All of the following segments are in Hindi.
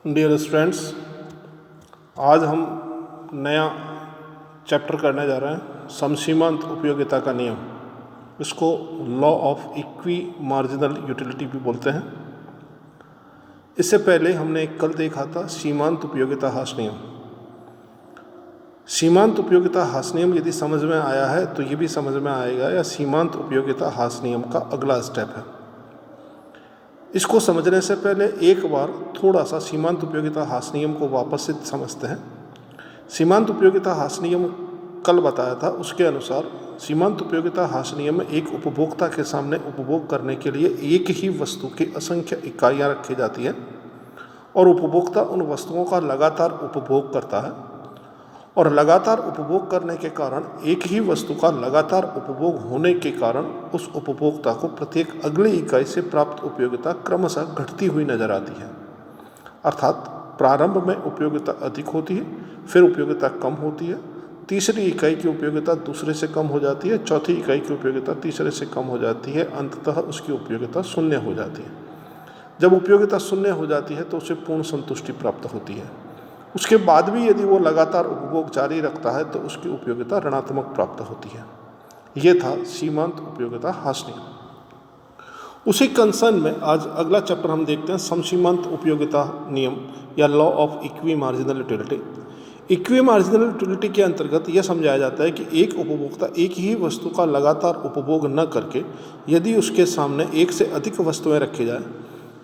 डियर स्टूडेंट्स, आज हम नया चैप्टर करने जा रहे हैं समसीमांत उपयोगिता का नियम। इसको law of equi marginal utility भी बोलते हैं। इससे पहले हमने कल देखा था सीमांत उपयोगिता ह्रास नियम। सीमांत उपयोगिता ह्रास नियम यदि समझ में आया है तो ये भी समझ में आएगा या सीमांत उपयोगिता ह्रास नियम का अगला स्टेप है। इसको समझने से पहले एक बार थोड़ा सा सीमांत उपयोगिता ह्रास नियम को वापस से समझते हैं। सीमांत उपयोगिता ह्रास नियम कल बताया था, उसके अनुसार सीमांत उपयोगिता ह्रास नियम में एक उपभोक्ता के सामने उपभोग करने के लिए एक ही वस्तु की असंख्य इकाइयाँ रखी जाती हैं और उपभोक्ता उन वस्तुओं का लगातार उपभोग करता है और लगातार उपभोग करने के कारण एक ही वस्तु का लगातार उपभोग होने के कारण उस उपभोक्ता को प्रत्येक अगली इकाई से प्राप्त उपयोगिता क्रमशः घटती हुई नजर आती है। अर्थात प्रारंभ में उपयोगिता अधिक होती है, फिर उपयोगिता कम होती है, तीसरी इकाई की उपयोगिता दूसरे से कम हो जाती है, चौथी इकाई की उपयोगिता तीसरे से कम हो जाती है, अंततः उसकी उपयोगिता शून्य हो जाती है। जब उपयोगिता शून्य हो जाती है तो उसे पूर्ण संतुष्टि प्राप्त होती है। उसके बाद भी यदि वो लगातार उपभोग जारी रखता है तो उसकी उपयोगिता ऋणात्मक प्राप्त होती है। ये था सीमांत उपयोगिता ह्रास नियम। उसी कंसर्न में आज अगला चैप्टर हम देखते हैं समसीमांत उपयोगिता नियम या law of equi marginal utility. Equi marginal utility के अंतर्गत यह समझाया जाता है कि एक उपभोक्ता एक ही वस्तु का लगातार उपभोग न करके यदि उसके सामने एक से अधिक वस्तुएं रखी जाए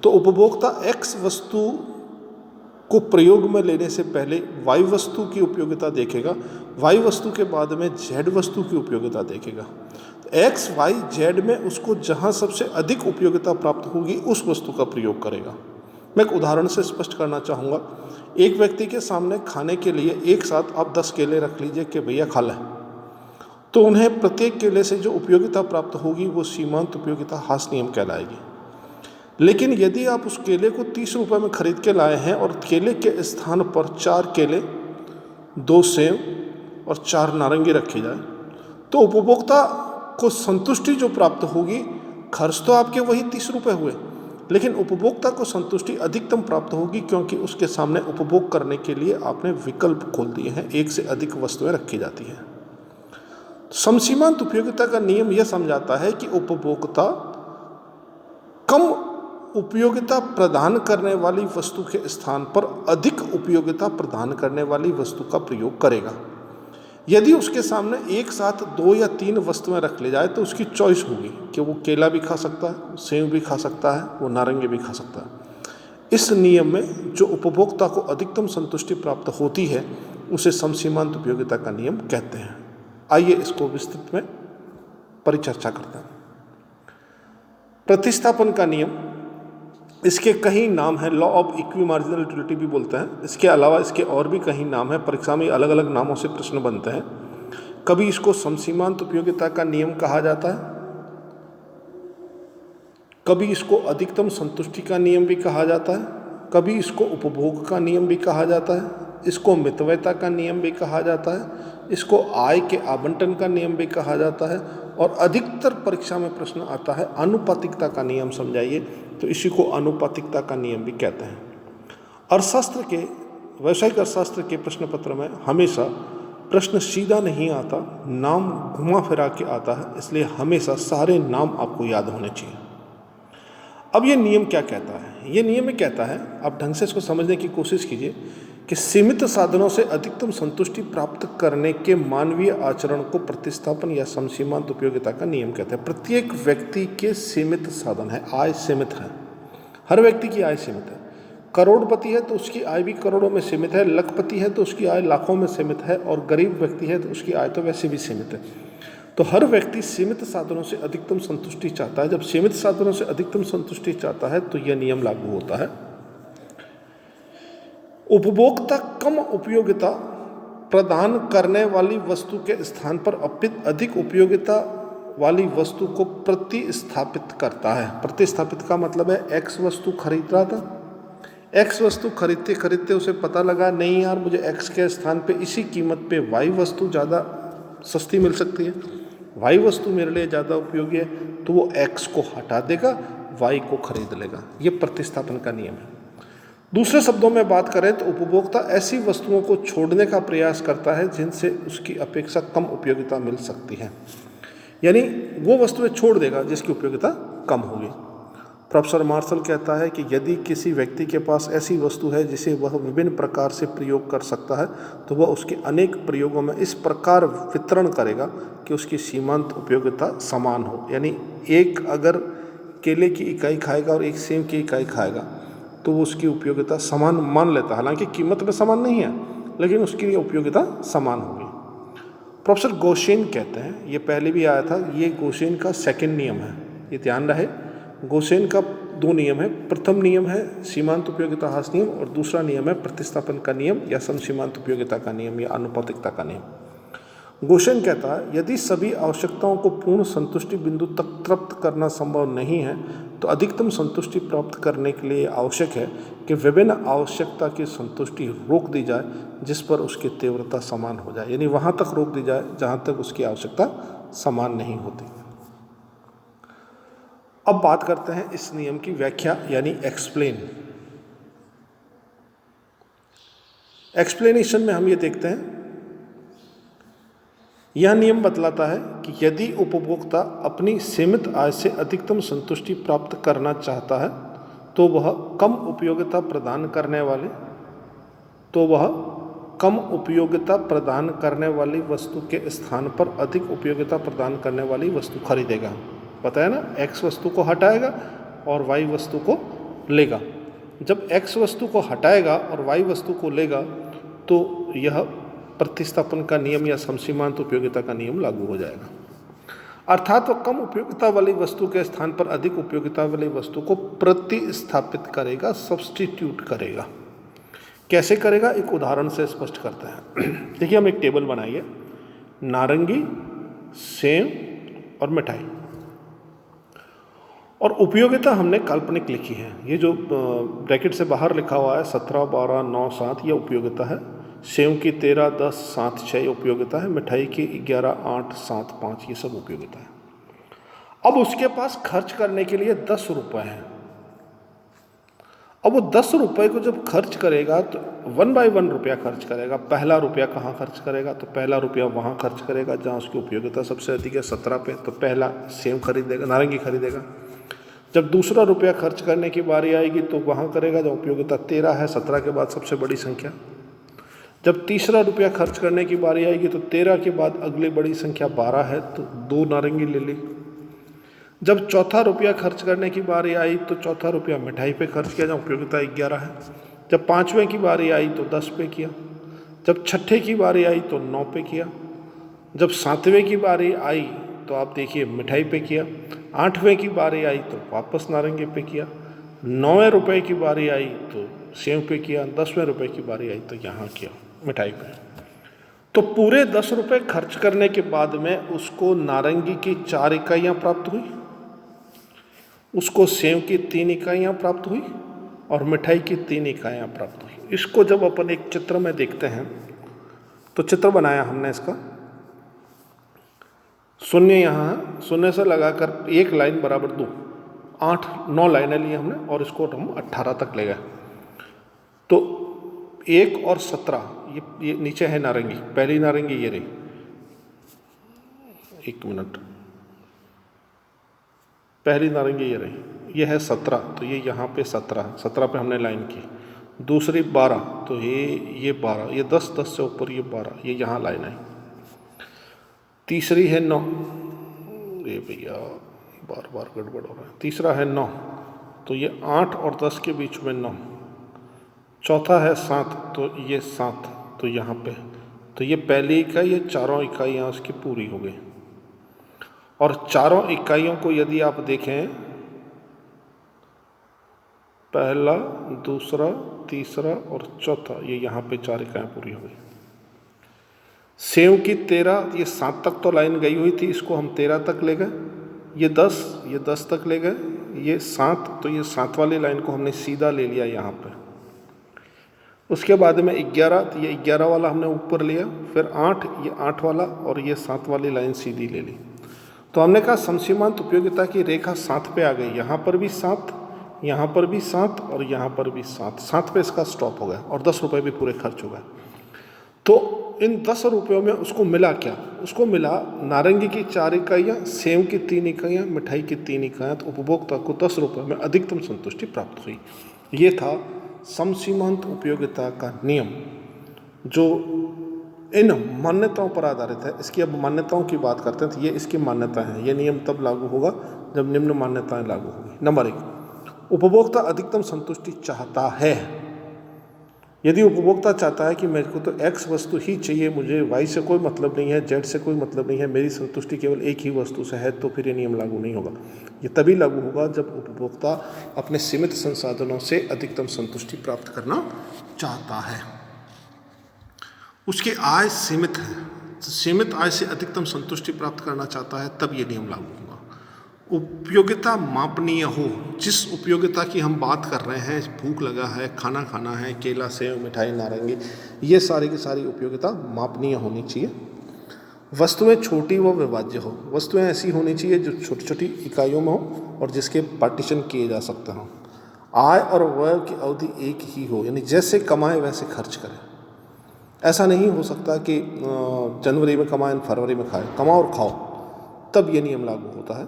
तो उपभोक्ता एक्स वस्तु को प्रयोग में लेने से पहले वाई वस्तु की उपयोगिता देखेगा, वाई वस्तु के बाद में जेड वस्तु की उपयोगिता देखेगा। एक्स वाई जेड में उसको जहाँ सबसे अधिक उपयोगिता प्राप्त होगी उस वस्तु का प्रयोग करेगा। मैं एक उदाहरण से स्पष्ट करना चाहूँगा। एक व्यक्ति के सामने खाने के लिए एक साथ आप 10 केले रख लीजिए कि भैया खा लें, तो उन्हें प्रत्येक केले से जो उपयोगिता प्राप्त होगी वो सीमांत उपयोगिता ह्रास नियम कहलाएगी। लेकिन यदि आप उस केले को 30 रुपये में खरीद के लाए हैं और केले के स्थान पर 4 केले, 2 सेब और 4 नारंगी रखी जाए तो उपभोक्ता को संतुष्टि जो प्राप्त होगी, खर्च तो आपके वही 30 रुपये हुए, लेकिन उपभोक्ता को संतुष्टि अधिकतम प्राप्त होगी क्योंकि उसके सामने उपभोग करने के लिए आपने विकल्प खोल दिए हैं, एक से अधिक वस्तुएं रखी जाती हैं। समसीमांत उपयोगिता का नियम यह समझाता है कि उपभोक्ता कम उपयोगिता प्रदान करने वाली वस्तु के स्थान पर अधिक उपयोगिता प्रदान करने वाली वस्तु का प्रयोग करेगा। यदि उसके सामने एक साथ 2 या 3 वस्तुएं रख ले जाए तो उसकी चॉइस होगी कि वो केला भी खा सकता है, सेब भी खा सकता है, वो नारंगी भी खा सकता है। इस नियम में जो उपभोक्ता को अधिकतम संतुष्टि प्राप्त होती है उसे समसीमांत उपयोगिता का नियम कहते हैं। आइए इसको विस्तृत में परिचर्चा करते हैं। प्रतिस्थापन का नियम, इसके कई नाम हैं, law of equi marginal utility भी बोलते हैं। इसके अलावा इसके और भी कई नाम हैं, परीक्षा में अलग अलग नामों से प्रश्न बनते हैं। कभी इसको समसीमांत उपयोगिता का नियम कहा जाता है, कभी इसको अधिकतम संतुष्टि का नियम भी कहा जाता है, कभी इसको उपभोग का नियम भी कहा जाता है, इसको मितव्ययता का नियम भी कहा जाता है, इसको आय के आवंटन का नियम भी कहा जाता है और अधिकतर परीक्षा में प्रश्न आता है आनुपातिकता का नियम समझाइए, तो इसी को आनुपातिकता का नियम भी कहते हैं। अर्थशास्त्र के, व्यावसायिक अर्थशास्त्र के प्रश्न पत्र में हमेशा प्रश्न सीधा नहीं आता, नाम घुमा फिरा के आता है, इसलिए हमेशा सारे नाम आपको याद होने चाहिए। अब ये नियम क्या कहता है? ये नियम में कहता है, आप ढंग से इसको समझने की कोशिश कीजिए कि सीमित साधनों से अधिकतम संतुष्टि प्राप्त करने के मानवीय आचरण को प्रतिस्थापन या समसीमांत उपयोगिता का नियम कहते हैं। प्रत्येक व्यक्ति के सीमित साधन है, आय सीमित है, हर व्यक्ति की आय सीमित है। करोड़पति है तो उसकी आय भी करोड़ों में सीमित है, लखपति है तो उसकी आय लाखों में सीमित है और गरीब व्यक्ति है तो उसकी आय तो वैसे भी सीमित है। तो हर व्यक्ति सीमित साधनों से अधिकतम संतुष्टि चाहता है। जब सीमित साधनों से अधिकतम संतुष्टि चाहता है तो यह नियम लागू होता है। उपभोक्ता कम उपयोगिता प्रदान करने वाली वस्तु के स्थान पर अधिक उपयोगिता वाली वस्तु को प्रतिस्थापित करता है। प्रतिस्थापित का मतलब है एक्स वस्तु खरीद रहा था, एक्स वस्तु खरीदते खरीदते उसे पता लगा नहीं यार मुझे एक्स के स्थान पे इसी कीमत पे वाई वस्तु ज़्यादा सस्ती मिल सकती है, वाई वस्तु मेरे लिए ज़्यादा उपयोगी है, तो वो एक्स को हटा देगा, वाई को खरीद लेगा। ये प्रतिस्थापन का नियम है। दूसरे शब्दों में बात करें तो उपभोक्ता ऐसी वस्तुओं को छोड़ने का प्रयास करता है जिनसे उसकी अपेक्षा कम उपयोगिता मिल सकती है, यानी वो वस्तुएं छोड़ देगा जिसकी उपयोगिता कम होगी। प्रोफेसर मार्शल कहता है कि यदि किसी व्यक्ति के पास ऐसी वस्तु है जिसे वह विभिन्न प्रकार से प्रयोग कर सकता है तो वह उसके अनेक प्रयोगों में इस प्रकार वितरण करेगा कि उसकी सीमांत उपयोगिता समान हो। यानी एक अगर केले की इकाई खाएगा और एक सेब की इकाई खाएगा तो वो उसकी उपयोगिता समान मान लेता है, हालांकि कीमत में समान नहीं है लेकिन उसकी उपयोगिता समान होगी। प्रोफेसर गोशेन कहते हैं, ये पहले भी आया था, ये गोशेन का सेकंड नियम है, ये ध्यान रहे। गोशेन का 2 नियम है, प्रथम नियम है सीमांत उपयोगिता ह्रास नियम और दूसरा नियम है प्रतिस्थापन का नियम या समसीमांत उपयोगिता का नियम या अनुपातिकता का नियम। गोशेन कहता है यदि सभी आवश्यकताओं को पूर्ण संतुष्टि बिंदु तक तृप्त करना संभव नहीं है तो अधिकतम संतुष्टि प्राप्त करने के लिए आवश्यक है कि विभिन्न आवश्यकता की संतुष्टि रोक दी जाए जिस पर उसकी तीव्रता समान हो जाए, यानी वहाँ तक रोक दी जाए जहाँ तक उसकी आवश्यकता समान नहीं होती। अब बात करते हैं इस नियम की व्याख्या यानी एक्सप्लेन। एक्सप्लेनेशन में हम ये देखते हैं, यह नियम बतलाता है कि यदि उपभोक्ता अपनी सीमित आय से अधिकतम संतुष्टि प्राप्त करना चाहता है तो वह कम उपयोगिता प्रदान करने वाली वस्तु के स्थान पर अधिक उपयोगिता प्रदान करने वाली वस्तु खरीदेगा। पता है ना, एक्स वस्तु को हटाएगा और वाई वस्तु को लेगा। जब एक्स वस्तु को हटाएगा और वाई वस्तु को लेगा तो यह प्रतिस्थापन का नियम या समसीमांत उपयोगिता का नियम लागू हो जाएगा, अर्थात वह कम उपयोगिता वाली वस्तु के स्थान पर अधिक उपयोगिता वाली वस्तु को प्रतिस्थापित करेगा, सब्स्टिट्यूट करेगा। कैसे करेगा, एक उदाहरण से स्पष्ट करते हैं। देखिए, हम एक टेबल बनाइए, नारंगी, सेब और मिठाई, और उपयोगिता हमने काल्पनिक लिखी है। ये जो ब्रैकेट से बाहर लिखा हुआ है 17, 12, 9, 7 ये उपयोगिता है। सेब की 13, 10, 7, 6 ये उपयोगिता है। मिठाई की 11, 8, 7, 5 ये सब उपयोगिता है। अब उसके पास खर्च करने के लिए 10 रुपये हैं। अब वो 10 रुपये को जब खर्च करेगा तो 1 बाय 1 रुपया खर्च करेगा। पहला रुपया कहाँ खर्च करेगा, तो पहला रुपया वहाँ खर्च करेगा जहाँ उसकी उपयोगिता सबसे अधिक है, 17 पे, तो पहला सेब खरीदेगा, नारंगी खरीदेगा। जब दूसरा रुपया खर्च करने की बारी आएगी तो वहाँ करेगा जहाँ उपयोगिता 13 है, 17 के बाद सबसे बड़ी संख्या। जब तीसरा रुपया खर्च करने की बारी आएगी तो 13 के बाद अगली बड़ी संख्या 12 है, तो 2 नारंगी ले ली। जब चौथा रुपया खर्च करने की बारी आई तो चौथा रुपया मिठाई पे खर्च किया जहाँ उपयोगिता 11 है। जब 5वें की बारी आई तो 10 पे किया। जब छठे की बारी आई तो 9 पे किया। जब 7वें की बारी आई तो आप देखिए मिठाई पे किया। 8वें की बारी आई तो वापस नारंगी पे किया। 9वें रुपये की बारी आई तो सेब पे किया। 10वें रुपये की बारी आई तो यहाँ किया मिठाई पे। तो पूरे 10 रुपये खर्च करने के बाद में उसको नारंगी की 4 इकाइयाँ प्राप्त हुई, उसको सेब की 3 इकाइयाँ प्राप्त हुई और मिठाई की 3 इकाइयाँ प्राप्त हुई। इसको जब अपन एक चित्र में देखते हैं तो चित्र बनाया हमने इसका, शून्य यहाँ है, शून्य से लगाकर एक लाइन बराबर 2, 8, 9 लाइनें ली हमने और इसको हम 18 तक ले गए। तो 1 और 17 ये नीचे है नारंगी, पहली नारंगी ये रही, 1 मिनट, पहली नारंगी ये रही, ये है 17, तो ये यहाँ पे 17 पे हमने लाइन की। दूसरी 12, तो ये 12, ये 10, 10 से ऊपर ये 12, ये यहाँ लाइन आई। तीसरी है 9, ये भैया बार बार गड़बड़ हो रहा है। तीसरा है 9, तो ये 8 और 10 के बीच में 9। चौथा है 7, तो ये 7, तो यहाँ पे, तो ये पहली इकाई, ये चारों इकाइयाँ उसकी पूरी हो गई। और चारों इकाइयों को यदि आप देखें, पहला, दूसरा, तीसरा और चौथा, ये यहाँ पे 4 इकाइयाँ पूरी हो गई। सेब की 13, ये 7 तक तो लाइन गई हुई थी, इसको हम 13 तक ले गए। ये 10 तक ले गए। ये 7, तो ये 7 वाली लाइन को हमने सीधा ले लिया यहाँ पे। उसके बाद में 11, तो ये 11 वाला हमने ऊपर लिया। फिर 8, ये 8 वाला और ये 7 वाली लाइन सीधी ले ली। तो हमने कहा समसीमांत उपयोगिता की रेखा 7 पे आ गई, यहाँ पर भी 7, यहाँ पर भी 7 और यहाँ पर भी 7 पे इसका स्टॉप हो गया और 10 रुपये भी पूरे खर्च हो गए। तो इन 10 रुपयों में उसको मिला क्या? उसको मिला नारंगी की 4 इकाइयाँ, सेव की 3 इकाइयाँ, मिठाई की 3 इकाइयाँ। तो उपभोक्ता को 10 रुपये में अधिकतम संतुष्टि प्राप्त हुई। ये था समसीमांत उपयोगिता का नियम, जो इन मान्यताओं पर आधारित है। इसकी अब मान्यताओं की बात करते हैं। तो ये इसकी मान्यता है। ये नियम तब लागू होगा जब निम्न मान्यताएं लागू होंगी। नंबर 1, उपभोक्ता अधिकतम संतुष्टि चाहता है। यदि उपभोक्ता चाहता है कि मेरे को तो एक्स वस्तु ही चाहिए, मुझे वाई से कोई मतलब नहीं है, जेड से कोई मतलब नहीं है, मेरी संतुष्टि केवल एक ही वस्तु से है, तो फिर ये नियम लागू नहीं होगा। ये तभी लागू होगा जब उपभोक्ता अपने सीमित संसाधनों से अधिकतम संतुष्टि प्राप्त करना चाहता है, उसकी आय सीमित है, तो सीमित आय से अधिकतम संतुष्टि प्राप्त करना चाहता है, तब ये नियम लागू होगा। उपयोगिता मापनीय हो। जिस उपयोगिता की हम बात कर रहे हैं, भूख लगा है, खाना खाना है, केला, सेव, मिठाई, नारंगी, ये सारी की सारी उपयोगिता मापनीय होनी चाहिए। वस्तुएं छोटी व विभाज्य हो। वस्तुएं ऐसी होनी चाहिए जो छोटी छोटी इकाइयों में हो और जिसके पार्टीशन किए जा सकते हों। आय और व्यय की अवधि एक ही हो, यानी जैसे कमाए वैसे खर्च करें। ऐसा नहीं हो सकता कि जनवरी में कमाएं फरवरी में खाएं। कमाओ और खाओ, तब ये नियम लागू होता है।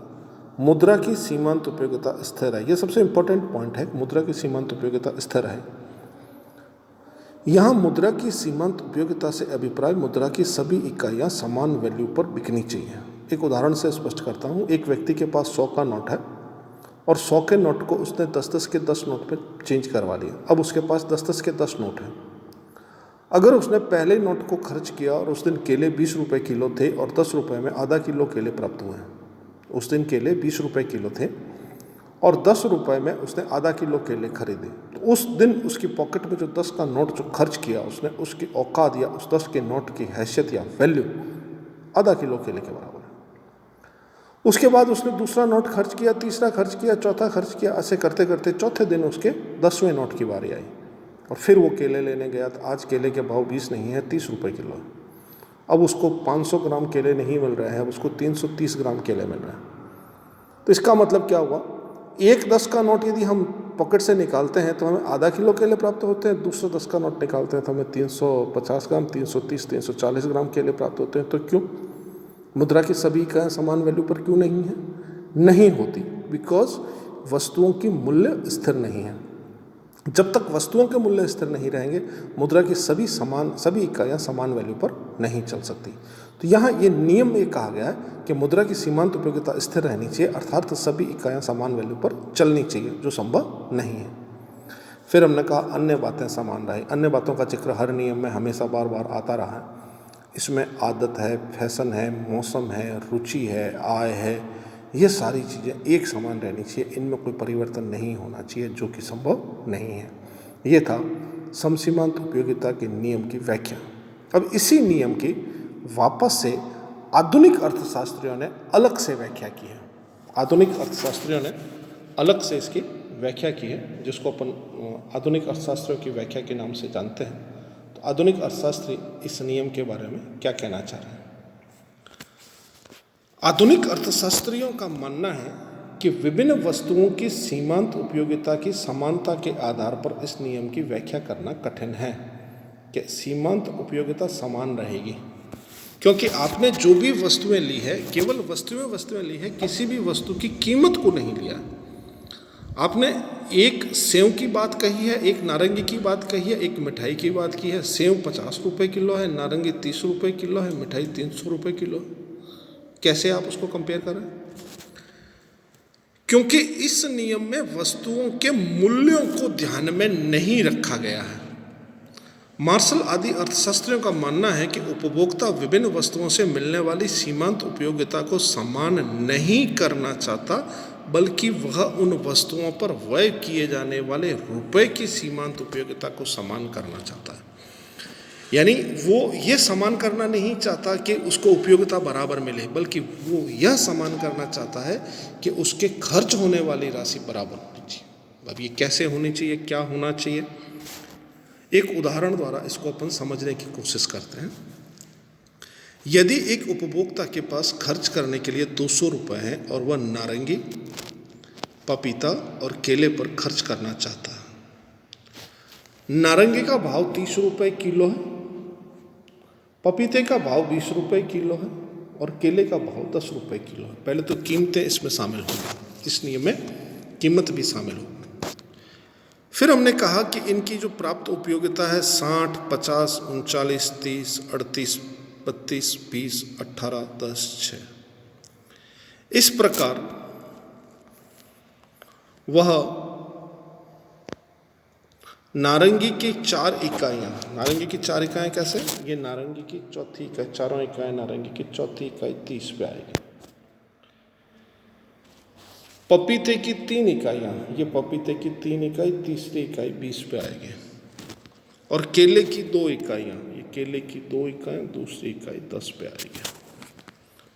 मुद्रा की सीमांत उपयोगिता स्थिर है। ये सबसे इंपॉर्टेंट पॉइंट है, मुद्रा की सीमांत उपयोगिता स्थिर है। यहाँ मुद्रा की सीमांत उपयोगिता से अभिप्राय मुद्रा की सभी इकाइयाँ समान वैल्यू पर बिकनी चाहिए। एक उदाहरण से स्पष्ट करता हूँ। एक व्यक्ति के पास 100 का नोट है और 100 के नोट को उसने 10-10 के 10 नोट पे चेंज करवा लिया। अब उसके पास 10-10 के 10 नोट हैं। अगर उसने पहले नोट को खर्च किया और उस दिन केले 20 रुपये किलो थे और 10 रुपये में आधा किलो केले प्राप्त हुए हैं। उस दिन केले 20 रुपये किलो थे और 10 रुपये में उसने आधा किलो केले खरीदे। तो उस दिन उसकी पॉकेट में जो 10 का नोट जो खर्च किया उसने, उसकी औकात या उस 10 के नोट की हैसियत या वैल्यू आधा किलो केले के बराबर है। उसके बाद उसने दूसरा नोट खर्च किया, तीसरा खर्च किया, चौथा खर्च किया। ऐसे करते करते चौथे दिन उसके 10वें नोट की बारी आई और फिर वो केले लेने गया। तो आज केले के भाव 20 नहीं है, 30 रुपये किलो है। अब उसको 500 ग्राम केले नहीं मिल रहे हैं, उसको 330 ग्राम केले मिल रहे हैं। तो इसका मतलब क्या हुआ? एक 10 का नोट यदि हम पॉकेट से निकालते हैं तो हमें आधा किलो केले प्राप्त होते हैं। दूसरा 10 का नोट निकालते हैं तो हमें 350 ग्राम, 330, 340 ग्राम केले प्राप्त होते हैं। तो क्यों? मुद्रा की सभी इकाइयाँ समान वैल्यू पर क्यों नहीं है? नहीं होती, बिकॉज वस्तुओं की मूल्य स्थिर नहीं है। जब तक वस्तुओं के मूल्य स्थिर नहीं रहेंगे, मुद्रा की सभी इकाइयाँ समान वैल्यू पर नहीं चल सकती। तो यहाँ ये नियम में कहा गया है कि मुद्रा की सीमांत उपयोगिता स्थिर रहनी चाहिए, अर्थात सभी इकाइयाँ समान वैल्यू पर चलनी चाहिए, जो संभव नहीं है। फिर हमने कहा अन्य बातें समान रहे। अन्य बातों का जिक्र हर नियम में हमेशा बार बार आता रहा है। इसमें आदत है, फैशन है, मौसम है, रुचि है, आय है, ये सारी चीज़ें एक समान रहनी चाहिए। इनमें कोई परिवर्तन नहीं होना चाहिए, जो कि संभव नहीं है। ये था समसीमांत उपयोगिता के नियम की व्याख्या। अब इसी नियम की वापस से आधुनिक अर्थशास्त्रियों ने अलग से व्याख्या की है। आधुनिक अर्थशास्त्रियों ने अलग से इसकी व्याख्या की है, जिसको अपन आधुनिक अर्थशास्त्रियों की व्याख्या के नाम से जानते हैं। तो आधुनिक अर्थशास्त्री इस नियम के बारे में क्या कहना चाह रहे हैं? आधुनिक अर्थशास्त्रियों का मानना है कि विभिन्न वस्तुओं की सीमांत उपयोगिता की समानता के आधार पर इस नियम की व्याख्या करना कठिन है कि सीमांत उपयोगिता समान रहेगी, क्योंकि आपने जो भी वस्तुएं ली है केवल वस्तुएं ली है, किसी भी वस्तु की कीमत को नहीं लिया। आपने एक सेव की बात कही है, एक नारंगी की बात कही है, एक मिठाई की बात की है। सेव 50 रुपये किलो है, नारंगी 30 रुपये किलो है, मिठाई 300 रुपये किलो है। कैसे आप उसको कंपेयर करें? क्योंकि इस नियम में वस्तुओं के मूल्यों को ध्यान में नहीं रखा गया है। मार्शल आदि अर्थशास्त्रियों का मानना है कि उपभोक्ता विभिन्न वस्तुओं से मिलने वाली सीमांत उपयोगिता को समान नहीं करना चाहता, बल्कि वह उन वस्तुओं पर व्यय किए जाने वाले रुपए की सीमांत उपयोगिता को समान करना चाहता है। यानी वो ये समान करना नहीं चाहता कि उसको उपयोगिता बराबर मिले, बल्कि वो यह समान करना चाहता है कि उसके खर्च होने वाली राशि बराबर होनी चाहिए। अब ये कैसे होनी चाहिए, क्या होना चाहिए? एक उदाहरण द्वारा इसको अपन समझने की कोशिश करते हैं। यदि एक उपभोक्ता के पास खर्च करने के लिए 200 रुपये हैं और वह नारंगी, पपीता और केले पर खर्च करना चाहता है। नारंगी का भाव 30 रुपये किलो है, पपीते का भाव 20 रुपये किलो है और केले का भाव 10 रुपये किलो है। पहले तो कीमतें इसमें शामिल होंगी, इस नियम में कीमत भी शामिल होगी। फिर हमने कहा कि इनकी जो प्राप्त उपयोगिता है 60, 50, 39, 30, 38, 32, 20, 18, 10, 6। इस प्रकार वह नारंगी की 4 इकाइयाँ, नारंगी की 4 इकाइयाँ कैसे, ये नारंगी की चौथी इकाई, चारों इकाई नारंगी की चौथी इकाई 30 पे आएगी। पपीते की 3 इकाइयाँ, ये पपीते की 3 इकाई, तीसरी इकाई 20 पे आएगी। और केले की 2 इकाइयाँ, ये केले की 2 इकाई, दूसरी इकाई 10 पे आएगी।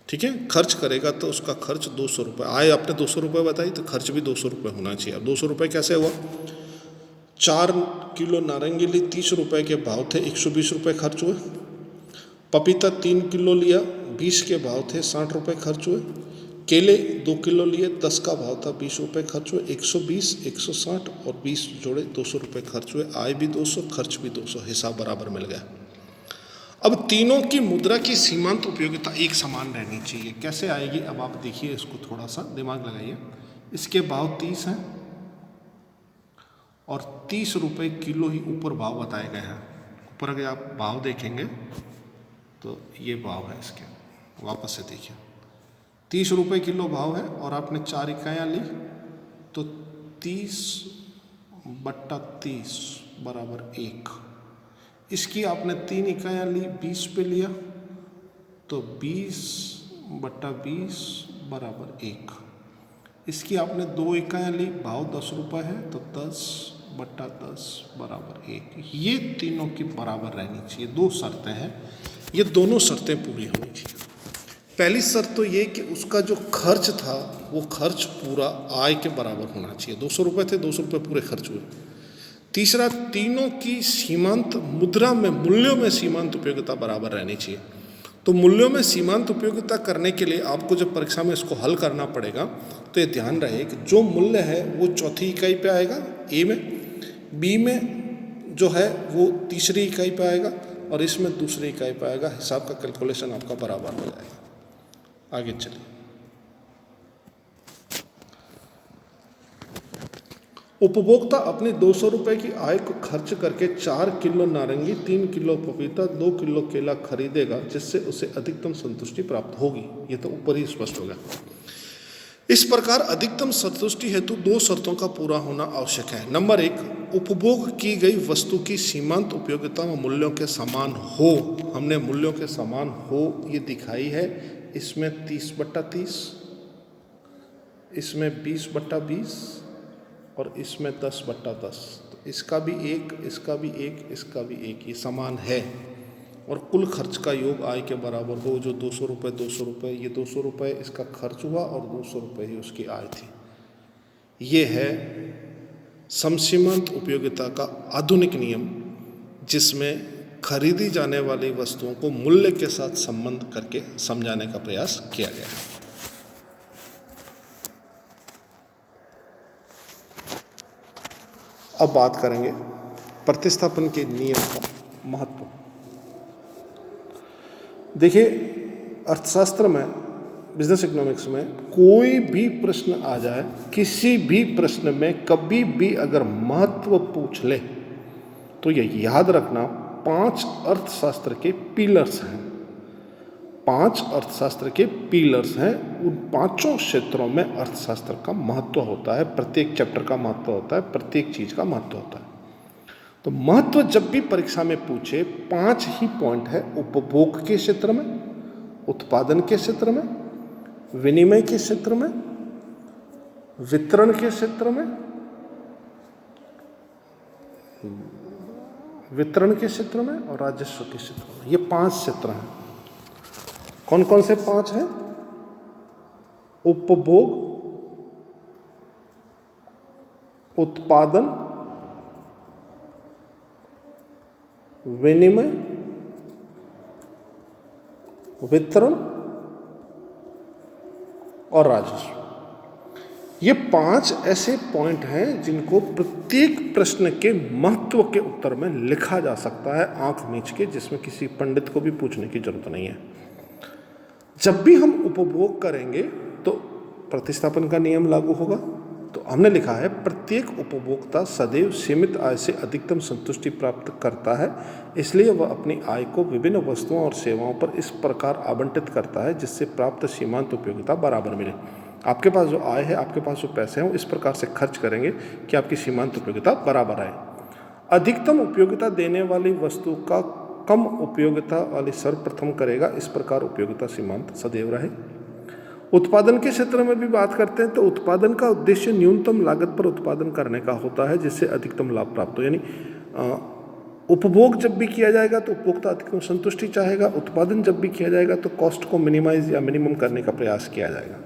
ठीक है, खर्च करेगा तो उसका खर्च 200 रुपये। आय आपने 200 रुपये बताई तो खर्च भी 200 रुपये होना चाहिए। अब 200 रुपये कैसे हुआ, 4 किलो नारंगी ली, 30 रुपये के भाव थे, 120 रुपये खर्च हुए। पपीता 3 किलो लिया, 20 के भाव थे, 60 रुपये खर्च हुए। केले 2 किलो लिए, 10 का भाव था, 20 रुपये खर्च हुए। 120, 160 और 20 जोड़े 200 रुपये खर्च हुए। आय भी 200, खर्च भी 200, हिसाब बराबर मिल गया। अब तीनों की मुद्रा की सीमांत उपयोगिता एक समान रहनी चाहिए। कैसे आएगी, अब आप देखिए, इसको थोड़ा सा दिमाग लगाइए। इसके भाव 30 हैं और 30 रुपये किलो ही ऊपर भाव बताए गए हैं। ऊपर अगर आप भाव देखेंगे तो ये भाव है इसके, वापस से देखिए, 30 रुपये किलो भाव है और आपने 4 इकाइयाँ ली तो 30/30 बराबर 1। इसकी आपने 3 इकाइयाँ ली, 20 पे लिया तो 20/20 बराबर 1। इसकी आपने 2 इकाइयाँ ली, भाव 10 रुपये है तो 10/10 बराबर 1। ये तीनों की बराबर रहनी चाहिए। 2 शर्तें हैं, ये दोनों शर्तें पूरी होनी चाहिए। पहली शर्त तो ये कि उसका जो खर्च था वो खर्च पूरा आय के बराबर होना चाहिए। 200 रुपये थे, 200 रुपये पूरे खर्च हुए। तीसरा, तीनों की सीमांत मुद्रा में, मूल्यों में सीमांत उपयोगिता बराबर रहनी चाहिए। तो मूल्यों में सीमांत उपयोगिता करने के लिए आपको जब परीक्षा में इसको हल करना पड़ेगा तो ये ध्यान रहे कि जो मूल्य है वो चौथी इकाई पे आएगा ए में, बी में जो है वो तीसरी इकाई पे आएगा और इसमें दूसरी इकाई पे आएगा। हिसाब का कैलकुलेशन आपका बराबर हो जाएगा। आगे चलिए। उपभोक्ता अपनी 200 रुपये की आय को खर्च करके 4 किलो नारंगी, 3 किलो पपीता, 2 किलो केला खरीदेगा, जिससे उसे अधिकतम संतुष्टि प्राप्त होगी। ये तो ऊपर ही स्पष्ट होगा। इस प्रकार अधिकतम संतुष्टि हेतु 2 शर्तों का पूरा होना आवश्यक है। नंबर 1, उपभोग की गई वस्तु की सीमांत उपयोगिता व मूल्यों के समान हो। हमने मूल्यों के समान हो ये दिखाई है। इसमें 30/30, इसमें 20/20 और इसमें 10/10। तो इसका भी 1, इसका भी 1, इसका भी 1, ये समान है। और कुल खर्च का योग आय के बराबर हो। जो 200 रुपये, 200 रुपये, ये 200 रुपये इसका खर्च हुआ और 200 रुपये ही उसकी आय थी। ये है समसीमांत उपयोगिता का आधुनिक नियम, जिसमें खरीदी जाने वाली वस्तुओं को मूल्य के साथ संबंध करके समझाने का प्रयास किया गया है। अब बात करेंगे प्रतिस्थापन के नियम का महत्व। देखिए, अर्थशास्त्र में, बिजनेस इकोनॉमिक्स में कोई भी प्रश्न आ जाए, किसी भी प्रश्न में कभी भी अगर महत्व पूछ ले तो ये याद रखना 5 अर्थशास्त्र के पिलर्स हैं। 5 अर्थशास्त्र के पिलर्स हैं। उन 5 क्षेत्रों में अर्थशास्त्र का महत्व होता है, प्रत्येक चैप्टर का महत्व होता है, प्रत्येक चीज का महत्व होता है। तो महत्व जब भी परीक्षा में पूछे 5 ही पॉइंट है। उपभोग के क्षेत्र में, उत्पादन के क्षेत्र में, विनिमय के क्षेत्र में, वितरण के क्षेत्र में, वितरण के क्षेत्र में और राजस्व के क्षेत्र में। ये 5 क्षेत्र हैं। कौन कौन से 5 हैं? उपभोग, उत्पादन, विनिमय, वितरण और राजस्व। ये 5 ऐसे पॉइंट हैं जिनको प्रत्येक प्रश्न के महत्व के उत्तर में लिखा जा सकता है आंख मीच के, जिसमें किसी पंडित को भी पूछने की जरूरत नहीं है। जब भी हम उपभोग करेंगे तो प्रतिस्थापन का नियम लागू होगा। तो हमने लिखा है प्रत्येक उपभोक्ता सदैव सीमित आय से अधिकतम संतुष्टि प्राप्त करता है, इसलिए वह अपनी आय को विभिन्न वस्तुओं और सेवाओं पर इस प्रकार आवंटित करता है जिससे प्राप्त सीमांत उपयोगिता बराबर मिले। आपके पास जो आय है, आपके पास जो पैसे हैं, वो इस प्रकार से खर्च करेंगे कि आपकी सीमांत उपयोगिता बराबर आए। अधिकतम उपयोगिता देने वाली वस्तु का कम उपयोगिता वाली सर्वप्रथम करेगा, इस प्रकार उपयोगिता सीमांत सदैव रहे। उत्पादन के क्षेत्र में भी बात करते हैं तो उत्पादन का उद्देश्य न्यूनतम लागत पर उत्पादन करने का होता है जिससे अधिकतम लाभ प्राप्त हो। यानी उपभोग जब भी किया जाएगा तो उपभोक्ता अधिकतम संतुष्टि चाहेगा, उत्पादन जब भी किया जाएगा तो कॉस्ट को मिनिमाइज या मिनिमम करने का प्रयास किया जाएगा।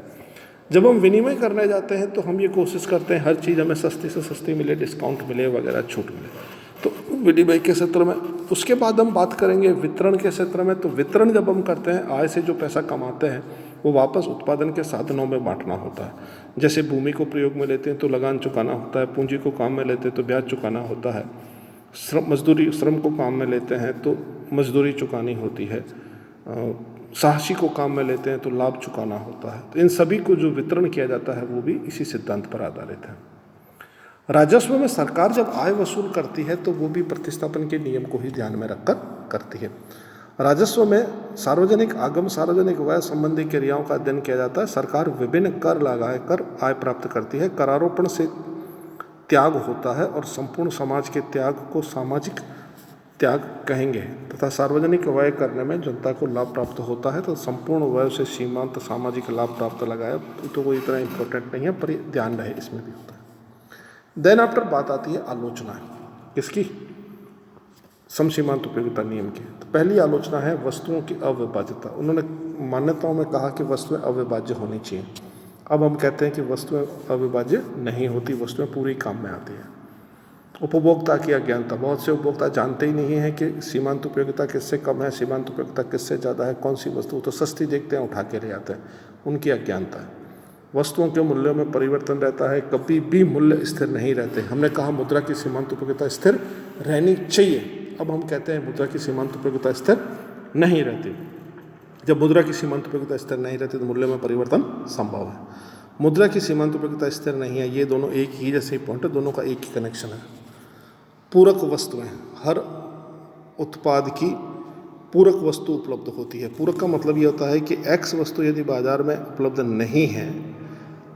जब हम विनिमय करने जाते हैं तो हम ये कोशिश करते हैं हर चीज़ हमें सस्ती से सस्ती मिले, डिस्काउंट मिले वगैरह, छूट मिले, तो विनिमय के क्षेत्र में। उसके बाद हम बात करेंगे वितरण के क्षेत्र में। तो वितरण जब हम करते हैं, आय से जो पैसा कमाते हैं वो वापस उत्पादन के साधनों में बांटना होता है। जैसे भूमि को प्रयोग में लेते हैं तो लगान चुकाना होता है, पूंजी को काम में लेते हैं तो ब्याज चुकाना होता है, श्रम को काम में लेते हैं तो मजदूरी चुकानी होती है, साहसी को काम में लेते हैं तो लाभ चुकाना होता है। तो इन सभी को जो वितरण किया जाता है वो भी इसी सिद्धांत पर आधारित है। राजस्व में सरकार जब आय वसूल करती है तो वो भी प्रतिस्थापन के नियम को ही ध्यान में रखकर करती है। राजस्व में सार्वजनिक आगम, सार्वजनिक व्यय संबंधी क्रियाओं का अध्ययन किया जाता है। सरकार विभिन्न कर लगाए कर आय प्राप्त करती है। करारोपण से त्याग होता है और संपूर्ण समाज के त्याग को सामाजिक त्याग कहेंगे तथा सार्वजनिक व्यय करने में जनता को लाभ प्राप्त होता है। तो संपूर्ण व्यय से सीमांत सामाजिक लाभ प्राप्त लगाया तो कोई इतना इम्पोर्टेंट नहीं है, पर ध्यान रहे इसमें भी होता है। देन आफ्टर बात आती है आलोचना किसकी, समसीमांत उपयोगिता नियम की। तो पहली आलोचना है वस्तुओं की अविभाज्यता। उन्होंने मान्यताओं में कहा कि वस्तुएं अविभाज्य होनी चाहिए। अब हम कहते हैं कि वस्तुएं अविभाज्य नहीं होती, वस्तुएं पूरी काम में आती हैं। उपभोक्ता की अज्ञानता, बहुत से उपभोक्ता जानते ही नहीं है कि सीमांत उपयोगिता किससे कम है, सीमांत उपयोगिता किससे ज़्यादा है, कौन सी वस्तु तो सस्ती देखते हैं उठा के ले आते हैं, उनकी अज्ञानता है। वस्तुओं के मूल्यों में परिवर्तन रहता है, कभी भी मूल्य स्थिर नहीं रहते। हमने कहा मुद्रा की सीमांत उपयोगिता स्थिर रहनी चाहिए, अब हम कहते हैं मुद्रा की सीमांत उपयोगिता स्थिर नहीं रहती। जब मुद्रा की सीमांत उपयोगिता स्थिर नहीं रहती तो मूल्य में परिवर्तन संभव है। मुद्रा की सीमांत उपयोगिता स्थिर नहीं है, ये दोनों एक ही जैसे पॉइंट है, दोनों का एक ही कनेक्शन है। पूरक वस्तुएं, हर उत्पाद की पूरक वस्तु उपलब्ध होती है। पूरक का मतलब ये होता है कि एक्स वस्तु यदि बाजार में उपलब्ध नहीं है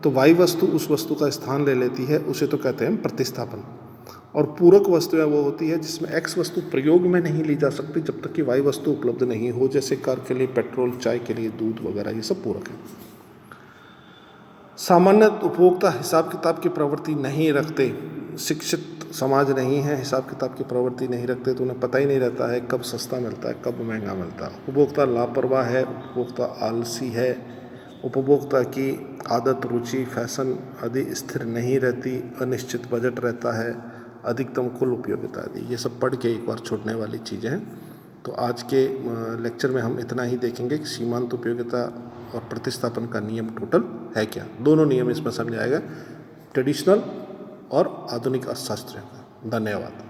तो वाई वस्तु उस वस्तु का स्थान ले लेती है, उसे तो कहते हैं प्रतिस्थापन। और पूरक वस्तुएं वो होती है जिसमें एक्स वस्तु प्रयोग में नहीं ली जा सकती जब तक कि वाई वस्तु उपलब्ध नहीं हो, जैसे कार के लिए पेट्रोल, चाय के लिए दूध वगैरह, ये सब पूरक है। सामान्य उपभोक्ता हिसाब किताब की प्रवृत्ति नहीं रखते, शिक्षित समाज नहीं है, हिसाब किताब की प्रवृत्ति नहीं रखते तो उन्हें पता ही नहीं रहता है कब सस्ता मिलता है, कब महंगा मिलता है। उपभोक्ता लापरवाह है, उपभोक्ता आलसी है, उपभोक्ता की आदत, रुचि, फैशन आदि स्थिर नहीं रहती, अनिश्चित बजट रहता है, अधिकतम कुल उपयोगिता आदि, ये सब पढ़ के एक बार छोड़ने वाली चीज़ें हैं। तो आज के लेक्चर में हम इतना ही देखेंगे कि सीमांत उपयोगिता और प्रतिस्थापन का नियम टोटल है क्या। दोनों नियम इसमें समझ आएगा, ट्रेडिशनल और आधुनिक अर्थशास्त्रियों का। धन्यवाद।